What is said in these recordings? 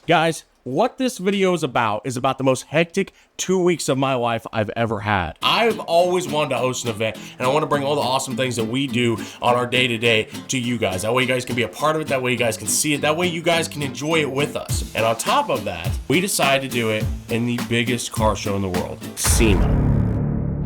Guys, what this video is about the most hectic 2 weeks of my life I've ever had. I've always wanted to host an event, and I want to bring all the awesome things that we do on our day-to-day to you guys. That way you guys can be a part of it, that way you guys can see it, that way you guys can enjoy it with us. And on top of that, we decided to do it in the biggest car show in the world, SEMA.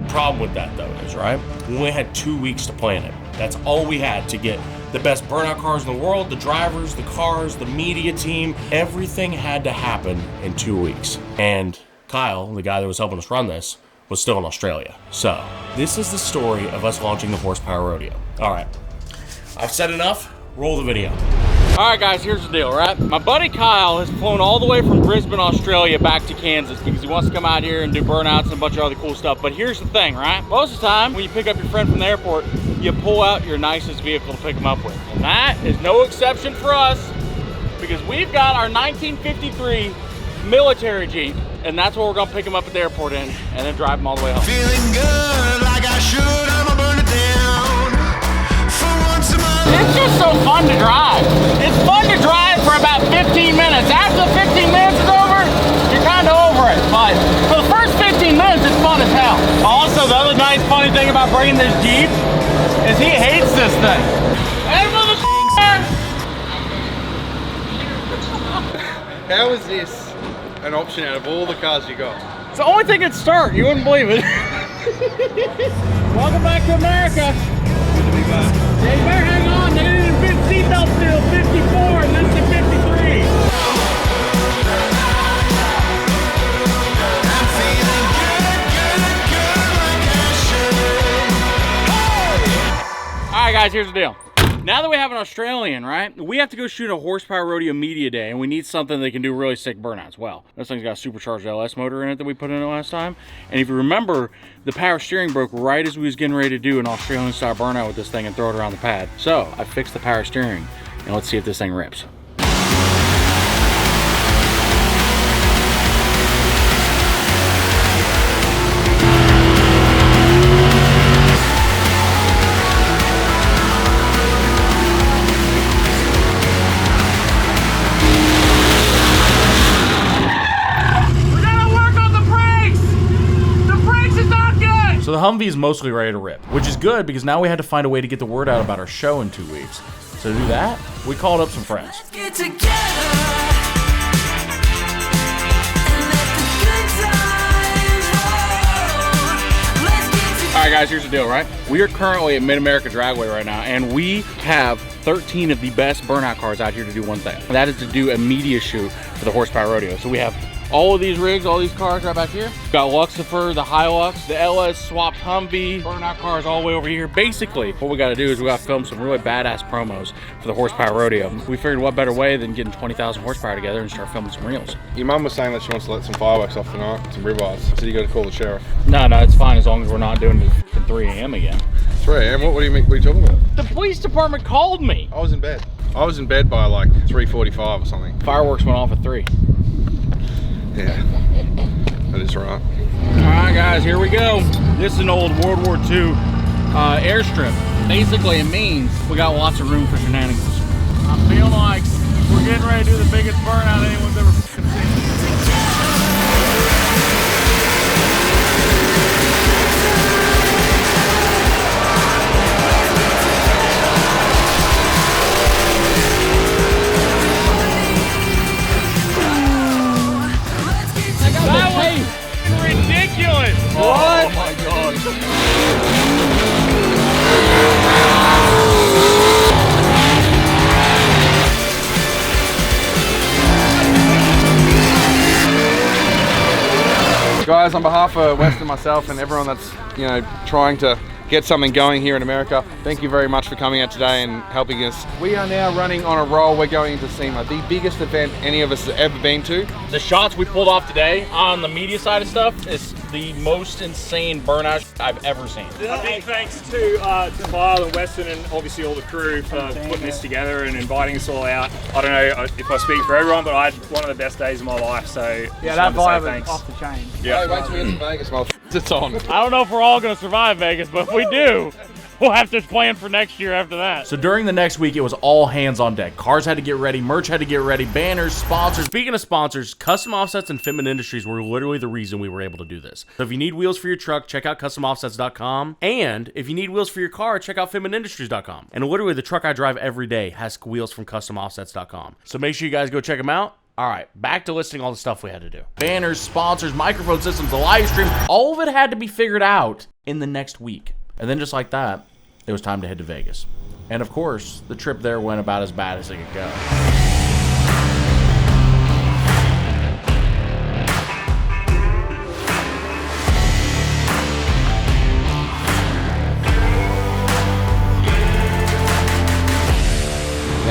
Problem with that though is, right, we only had 2 weeks to plan it. That's all we had to get the best burnout cars in the world, the drivers, the cars, the media team. Everything had to happen in 2 weeks. And Kyle, the guy that was helping us run this, was still in Australia. So this is the story of us launching the Horsepower Rodeo. All right, I've said enough. Roll the video. All right, guys, here's the deal, right? My buddy Kyle has flown all the way from Brisbane, Australia back to Kansas because he wants to come out here and do burnouts and a bunch of other cool stuff. But here's the thing, right? Most of the time, when you pick up your friend from the airport, you pull out your nicest vehicle to pick him up with. And that is no exception for us because we've got our 1953 military Jeep, and that's what we're gonna pick him up at the airport in and then drive him all the way home. Feeling good like I should, I'ma burn it down. It's just so fun to drive. It's fun to drive for about 15 minutes. After the 15 minutes is over, you're kind of over it. But for the first 15 minutes, it's fun as hell. Also, the other nice funny thing about bringing this Jeep is he hates this thing. Hey, motherfucker! How is this an option out of all the cars you got? It's the only thing that start. You wouldn't believe it. Welcome back to America. Good to be back. Yeah, you better hang on. They didn't fit seatbelt still. 54 and this is 53. I'm feeling good like I should. All right, guys, here's the deal. Now that we have an Australian, right, we have to go shoot a Horsepower Rodeo Media Day, and we need something that can do really sick burnouts. Well, this thing's got a supercharged LS motor in it that we put in it last time. And if you remember, the power steering broke right as we was getting ready to do an Australian style burnout with this thing and throw it around the pad. So I fixed the power steering, and let's see if this thing rips. So the Humvee is mostly ready to rip, which is good because now we had to find a way to get the word out about our show in 2 weeks. So to do that, we called up some friends. Get together and let the good times roll. Let's get together. All right, guys, here's the deal, right? We are currently at Mid-America Dragway right now, and we have 13 of the best burnout cars out here to do one thing. And that is to do a media shoot for the Horsepower Rodeo. So we have all of these rigs, all these cars right back here. We've got Luxifer, the Hilux, the LS swapped Humvee, burnout cars all the way over here. Basically, what we gotta do is we gotta film some really badass promos for the Horsepower Rodeo. We figured what better way than getting 20,000 horsepower together and start filming some reels. Your mum was saying that she wants to let some fireworks off tonight, some ribeyes. So you got to call the sheriff. No, it's fine as long as we're not doing it at 3 a.m. again. 3 a.m. What do you mean? What are you talking about? The police department called me. I was in bed. I was in bed by like 3:45 or something. Fireworks went off at 3. Yeah, that is right. All right, guys, here we go. This is an old World War II airstrip. Basically, it means we got lots of room for shenanigans. I'm feeling like we're getting ready to do the biggest burnout anyone's ever seen. That was ridiculous! What? Oh my god. Guys, on behalf of Wes and myself and everyone that's, trying to get something going here in America, thank you very much for coming out today and helping us. We are now running on a roll. We're going into SEMA, the biggest event any of us have ever been to. The shots we pulled off today on the media side of stuff is the most insane burnout I've ever seen. A big thanks to Kyle and Weston and obviously all the crew for putting this together and inviting us all out. I don't know if I speak for everyone, but I had one of the best days of my life, so yeah, that vibe thanks. was off the chain. Yeah. Hey, wait till we get to Vegas, motherfucker. It's on. I don't know if we're all gonna survive Vegas, but if we do, we'll have to plan for next year after that. So during the next week, it was all hands on deck. Cars had to get ready, merch had to get ready, banners, sponsors. Speaking of sponsors, Custom Offsets and Fitment Industries were literally the reason we were able to do this. So if you need wheels for your truck, check out CustomOffsets.com. And if you need wheels for your car, check out FitmentIndustries.com. And literally, the truck I drive every day has wheels from CustomOffsets.com. So make sure you guys go check them out. All right, back to listing all the stuff we had to do. Banners, sponsors, microphone systems, the live stream, all of it had to be figured out in the next week. And then just like that, it was time to head to Vegas. And of course, the trip there went about as bad as it could go.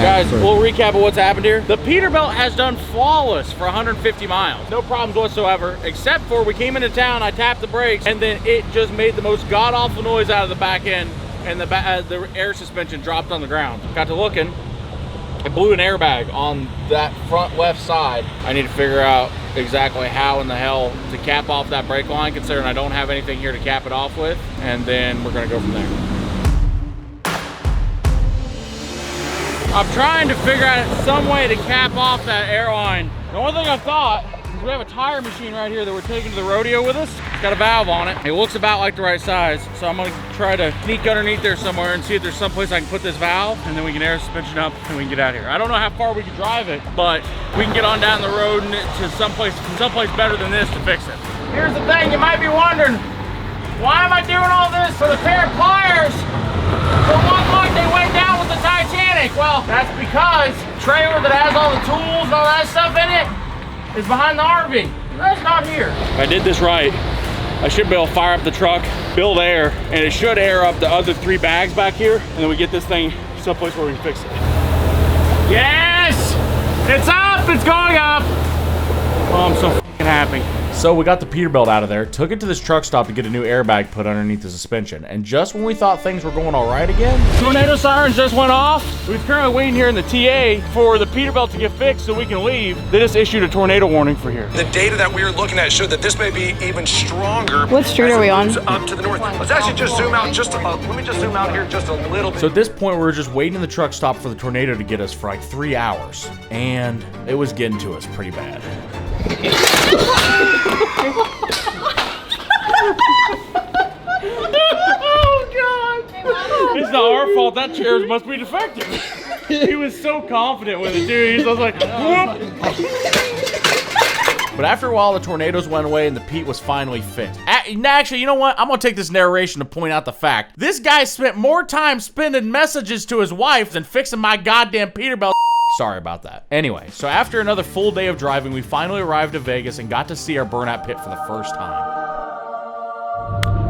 Guys, we'll recap of what's happened here. The Peterbilt has done flawless for 150 miles. No problems whatsoever, except for we came into town, I tapped the brakes, and then it just made the most god-awful noise out of the back end, and the air suspension dropped on the ground. Got to looking, it blew an airbag on that front left side. I need to figure out exactly how in the hell to cap off that brake line, considering I don't have anything here to cap it off with, and then we're gonna go from there. I'm trying to figure out some way to cap off that airline. The only thing I thought is we have a tire machine right here that we're taking to the rodeo with us. It's got a valve on it. It looks about like the right size. So I'm gonna try to sneak underneath there somewhere and see if there's some place I can put this valve, and then we can air suspension up and we can get out of here. I don't know how far we can drive it, but we can get on down the road and to someplace better than this to fix it. Here's the thing, you might be wondering, why am I doing all this for the pair of pliers? For 1 month they went down with the Titanic. Well, that's because the trailer that has all the tools and all that stuff in it is behind the RV. That's not here. If I did this right, I should be able to fire up the truck, build air, and it should air up the other 3 bags back here, and then we get this thing someplace where we can fix it. Yes! It's up! It's going up! Oh, I'm so fucking happy. So we got the Peterbilt out of there, took it to this truck stop to get a new airbag put underneath the suspension. And just when we thought things were going all right again, Tornado sirens just went off. We're currently waiting here in the TA for the Peterbilt to get fixed so we can leave. They just issued a tornado warning for here. The data that we were looking at showed that this may be even stronger. What street are we on? Up to the north. Let's actually just zoom out let me just zoom out here just a little bit. so at this point we were just waiting in the truck stop for the tornado to get us for like 3 hours. And it was getting to us pretty bad. Oh God! It's not our fault. That chair must be defective. He was so confident with it, dude. He was like, whoop. But after a while, the tornadoes went away and the Pete was finally fixed. Actually, you know what? I'm gonna take this narration to point out the fact. This guy spent more time spending messages to his wife than fixing my goddamn Peterbilt. Sorry about that. Anyway, so after another full day of driving, we finally arrived at Vegas and got to see our burnout pit for the first time.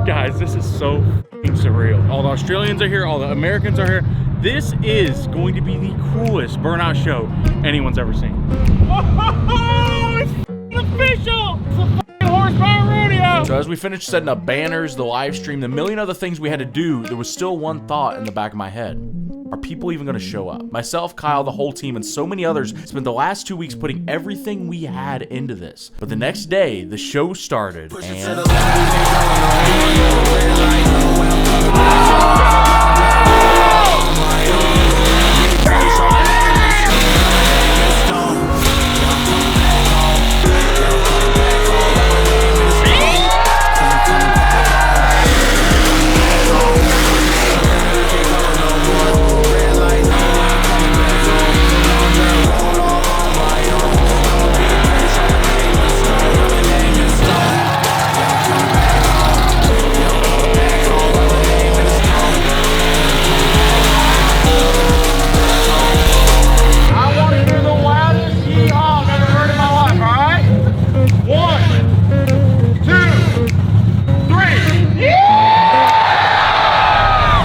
Guys, this is so f***ing surreal. All the Australians are here, all the Americans are here. This is going to be the coolest burnout show anyone's ever seen. Oh, it's f***ing official! It's a f***ing Horsepower Rodeo! So as we finished setting up banners, the live stream, the million other things we had to do, there was still one thought in the back of my head. Are people even gonna show up? Myself, Kyle, the whole team, and so many others spent the last 2 weeks putting everything we had into this. But the next day, the show started, and...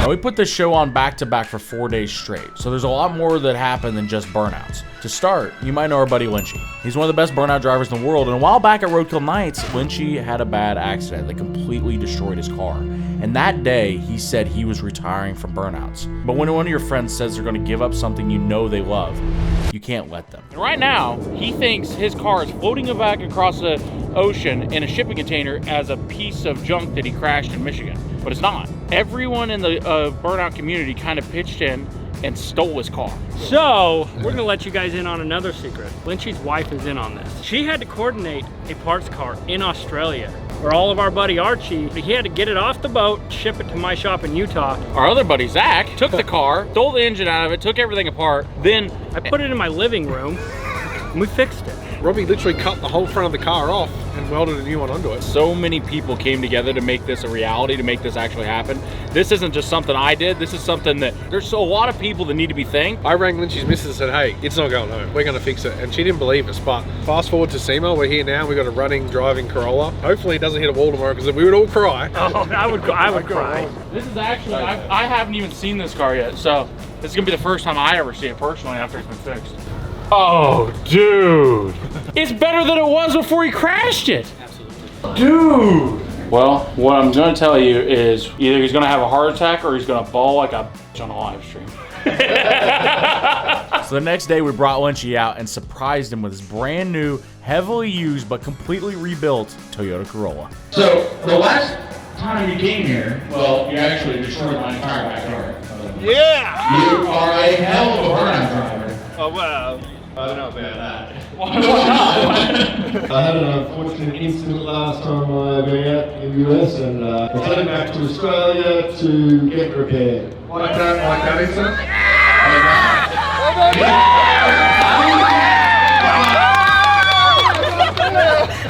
We put this show on back-to-back for 4 days straight, so there's a lot more that happened than just burnouts. To start, you might know our buddy Lynchy. He's one of the best burnout drivers in the world, and a while back at Roadkill Nights, Lynchy had a bad accident that completely destroyed his car. and that day he said he was retiring from burnouts. But when one of your friends says they're going to give up something you know they love, you can't let them. And right now, he thinks his car is floating back across the ocean in a shipping container as a piece of junk that he crashed in Michigan. But it's not. Everyone in the burnout community kind of pitched in and stole his car. So, we're gonna let you guys in on another secret. Lynchy's wife is in on this. She had to coordinate a parts car in Australia, where all of our buddy Archie, he had to get it off the boat, ship it to my shop in Utah. Our other buddy, Zach, took the car, stole the engine out of it, took everything apart, then I put it in my living room, and we fixed it. Robbie literally cut the whole front of the car off and welded a new one onto it. so many people came together to make this a reality, to make this actually happen. This isn't just something I did. This is something that there's a lot of people that need to be thanked. I rang Lynchy's missus and said, hey, it's not going home. We're going to fix it. And she didn't believe us. But fast forward to SEMA, we're here now. We've got a running, driving Corolla. Hopefully it doesn't hit a wall tomorrow because we would all cry. Oh, I would cry. This is actually, I haven't even seen this car yet, so this is gonna be the first time I ever see it personally after it's been fixed. Oh, dude. It's better than it was before he crashed it. Absolutely. Dude. Well, what I'm gonna tell you is either he's gonna have a heart attack or he's gonna bawl like a bitch on a live stream. So the next day we brought Lynchy out and surprised him with his brand new, heavily used but completely rebuilt Toyota Corolla. So the last time you came here, well, you actually destroyed my entire backyard. Yeah! You are a hell of a burnout driver. Oh, well, I don't know about that. Why not? I had an unfortunate incident last time I went out in the US and I came back to Australia to get repaired. Like that incident?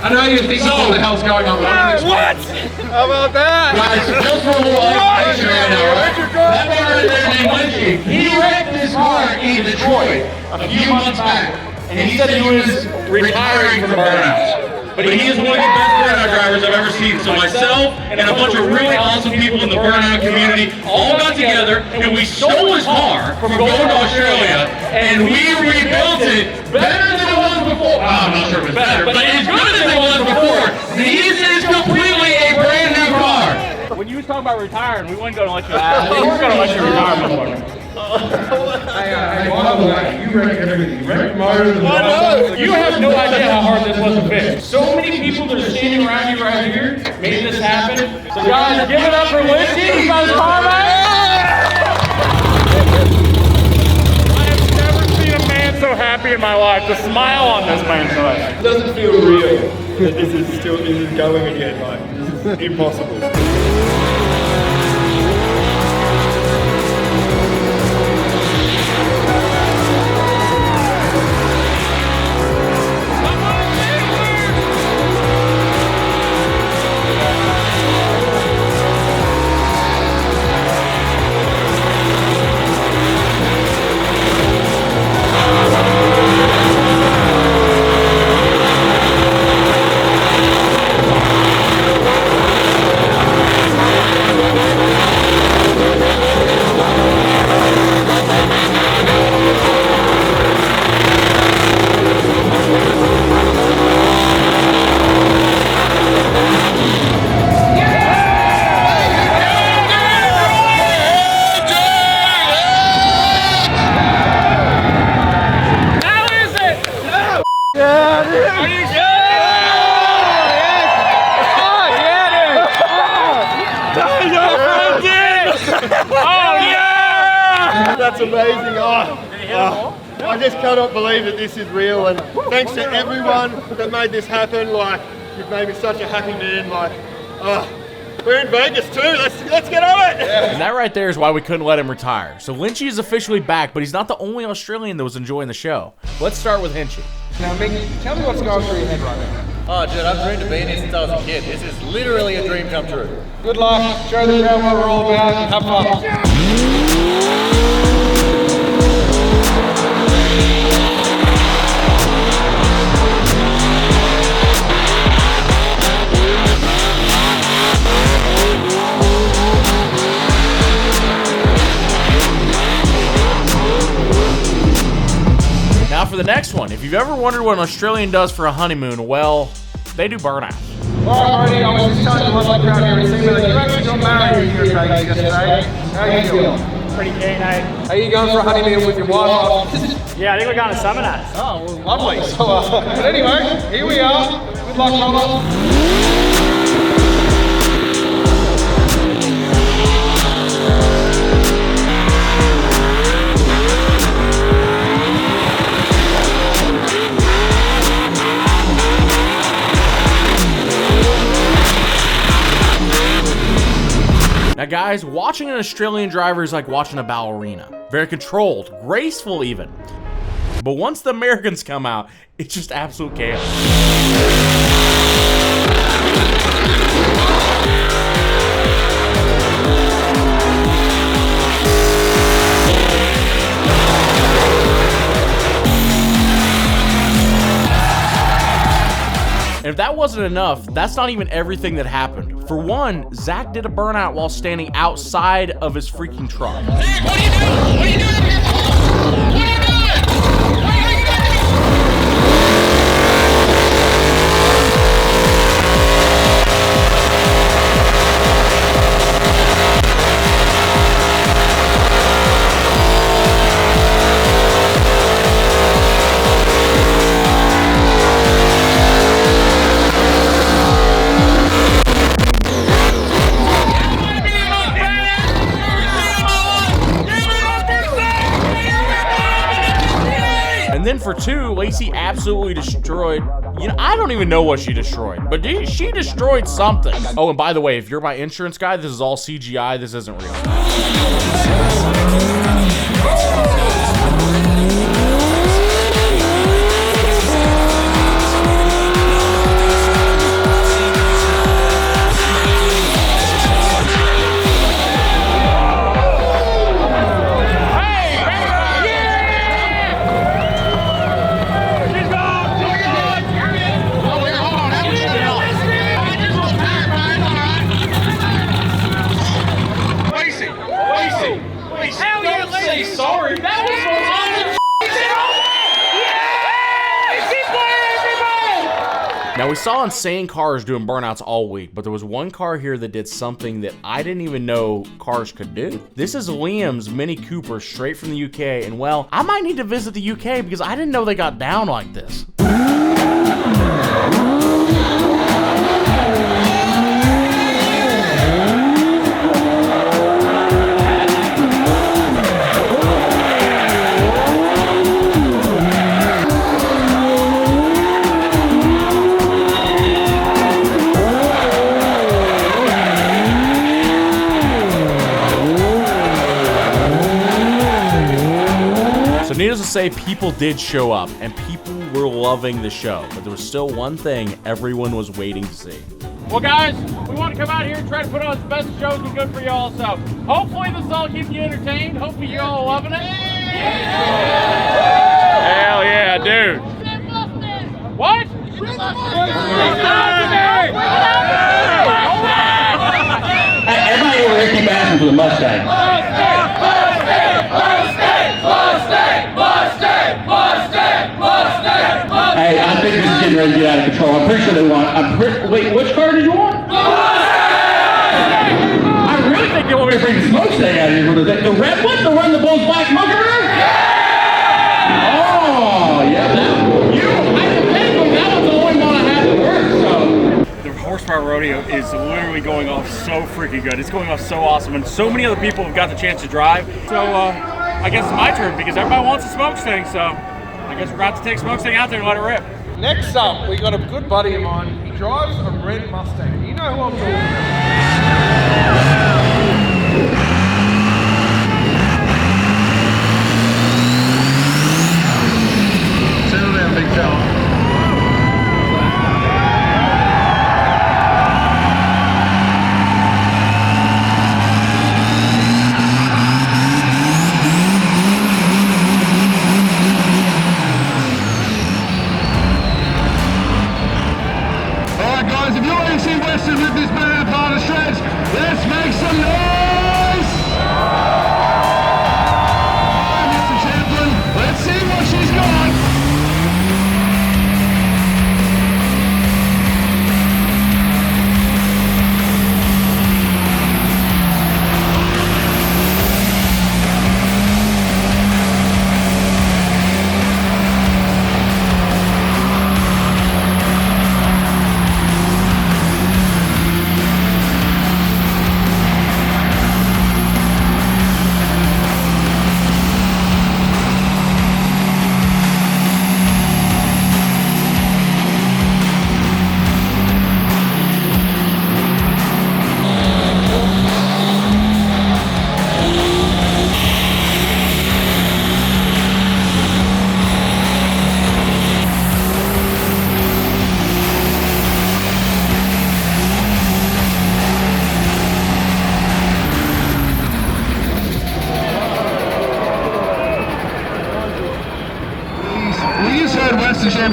I know you think what the hell's going on. What? How about that? Guys, just for a little information right now, right? That man right there named Lynchy, he wrecked his car in Detroit a few months back, and he said he was retiring from burnouts. But he is one of the best burnout drivers I've ever seen. So myself and a bunch of really awesome people in the burnout community all got together and we stole his car from going to Australia and we rebuilt it better than it was before. Oh, I'm not sure if it's better, but as good as it was before. This is completely a brand new car. When you was talking about retiring, we weren't gonna let you out. We weren't gonna let you retire before. Hey, by the way, you wrecked everything. You wrecked motors. I know! You have no idea how hard this was to fix. So many people that are standing around you right here made this happen. So guys, give it up for Lynchy. He's on his car back. I have never seen a man so happy in my life. The smile on this man's face. It doesn't feel real that this is going again. Like, this is impossible. That's amazing. I just cannot believe that this is real, and thanks to everyone that made this happen. Like, you've made me such a happy man. Like, we're in Vegas too. Let's get on it. And that right there is why we couldn't let him retire. So Lynchy is officially back, but he's not the only Australian that was enjoying the show. Let's start with Hinchy. Now, Mick, tell me what's going through your head right now. Oh, dude, I've dreamed of being here since I was a kid. This is literally a dream come true. Good luck. Show the crowd what we're all about. Have fun. Now for the next one. If you've ever wondered what an Australian does for a honeymoon, well, they do burnouts. Alright, Marty, I was just telling the lovely crowd here in Sydney that you actually got married here in Vegas yesterday. How are you feeling? Pretty keen, eh? Are you going for a honeymoon with your wife? Yeah, I think we're going to Summer Nights. Oh, well, lovely. So, but anyway, here we are. Good luck, brother. Now guys, watching an Australian driver is like watching a ballerina. Very controlled, graceful even. But once the Americans come out, it's just absolute chaos. And if that wasn't enough, that's not even everything that happened. For one, Zach did a burnout while standing outside of his freaking truck. Zach, what are you doing? What are you doing up here for? What are you doing? And then for two, Lacey absolutely destroyed, you know, I don't even know what she destroyed, but she destroyed something. Oh, and by the way, if you're my insurance guy, this is all CGI, this isn't real. Now, we saw insane cars doing burnouts all week, but there was one car here that did something that I didn't even know cars could do. This is Liam's Mini Cooper straight from the UK, and well, I might need to visit the UK because I didn't know they got down like this. Needless to say, people did show up, and people were loving the show, but there was still one thing everyone was waiting to see. Well, guys, we want to come out here and try to put on the best shows we could for y'all, so hopefully this all keeps you entertained. Hopefully you're all loving it. Hell yeah, dude. What? Everybody over there keep asking for the Mustang. Hey, I think this is getting ready to get out of control. I'm pretty sure they want. Wait, which car did you want? I really think they want me to bring the smokestack out of here. The red one, the one that blows black smoke everywhere? Oh, yeah. That was the only one I had to work. So the Horsepower Rodeo is literally going off so freaking good. It's going off so awesome, and so many other people have got the chance to drive. So I guess it's my turn because everybody wants a smokestack. So I guess we're about to take smokestack out there and let it rip. Next up, we got a good buddy of mine. He drives a red Mustang. You know who I'm talking about. Settle down, big fella. If you want to see Western with this burnout part of shreds, let's make some noise! Mr. Champlin, let's see what she's got!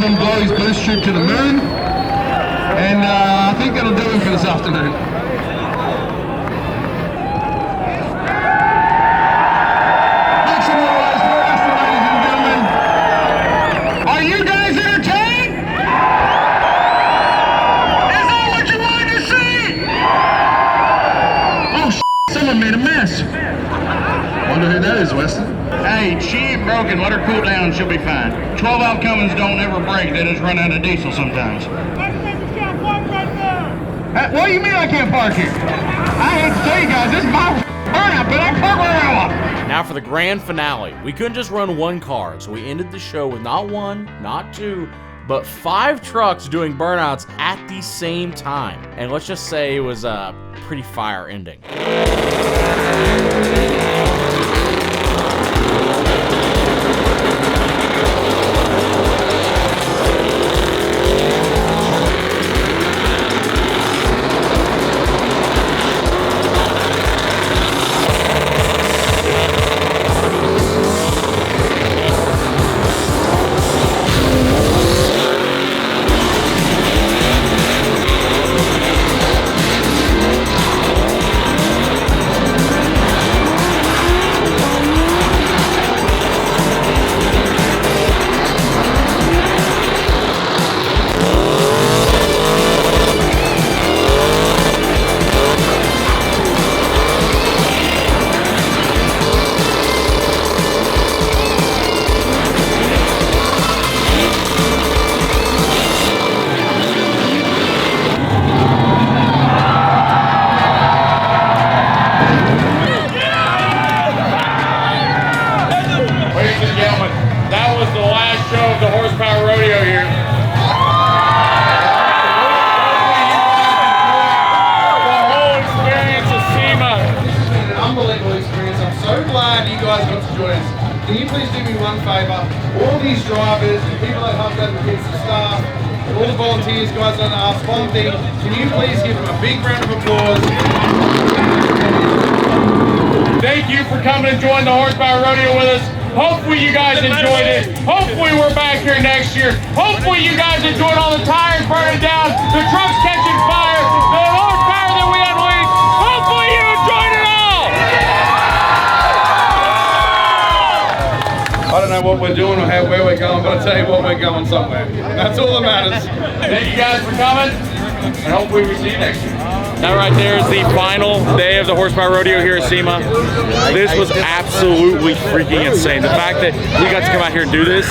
them blow his boost tube to the moon. And I think that'll do him for this afternoon. Make some more noise for us, ladies and gentlemen. Are you guys entertained? Is that what you wanted to see? Oh, someone made a mess. Wonder who that is, Weston. Hey, she ain't broken. Let her cool down. She'll be fine. 12-valve Cummins don't ever break. They just run out of diesel sometimes. What do you mean I can't park here? I hate to tell you guys, this is my burnout, but I park where I want. Now for the grand finale. We couldn't just run one car, so we ended the show with not one, not two, but 5 trucks doing burnouts at the same time. And let's just say it was a pretty fire ending. That was the last show of the Horsepower Rodeo here. The whole experience of SEMA. This has been an unbelievable experience. I'm so glad you guys got to join us. Can you please do me one favour? All these drivers and people that helped out the kids, the staff, and all the volunteers, guys on the Spawn thing, can you please give them a big round of applause? Thank you for coming and joining the Horsepower Rodeo with us. Hopefully you guys enjoyed it. Hopefully we're back here next year. Hopefully you guys enjoyed all the tires burning down, the trucks catching fire, the horsepower that we unleashed. Hopefully you enjoyed it all. I don't know what we're doing or where we're going, but I tell you what, we're going somewhere. That's all that matters. Thank you guys for coming, and hopefully we see you next year. That right there is the final day of the Horsepower Rodeo here at SEMA. This was absolutely freaking insane. The fact that we got to come out here and do this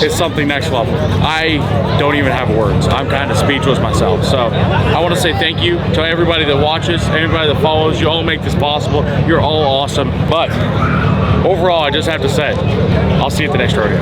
is something next level. I don't even have words. I'm kind of speechless myself. So I want to say thank you to everybody that watches, everybody that follows. You all make this possible. You're all awesome. But overall, I just have to say, I'll see you at the next rodeo.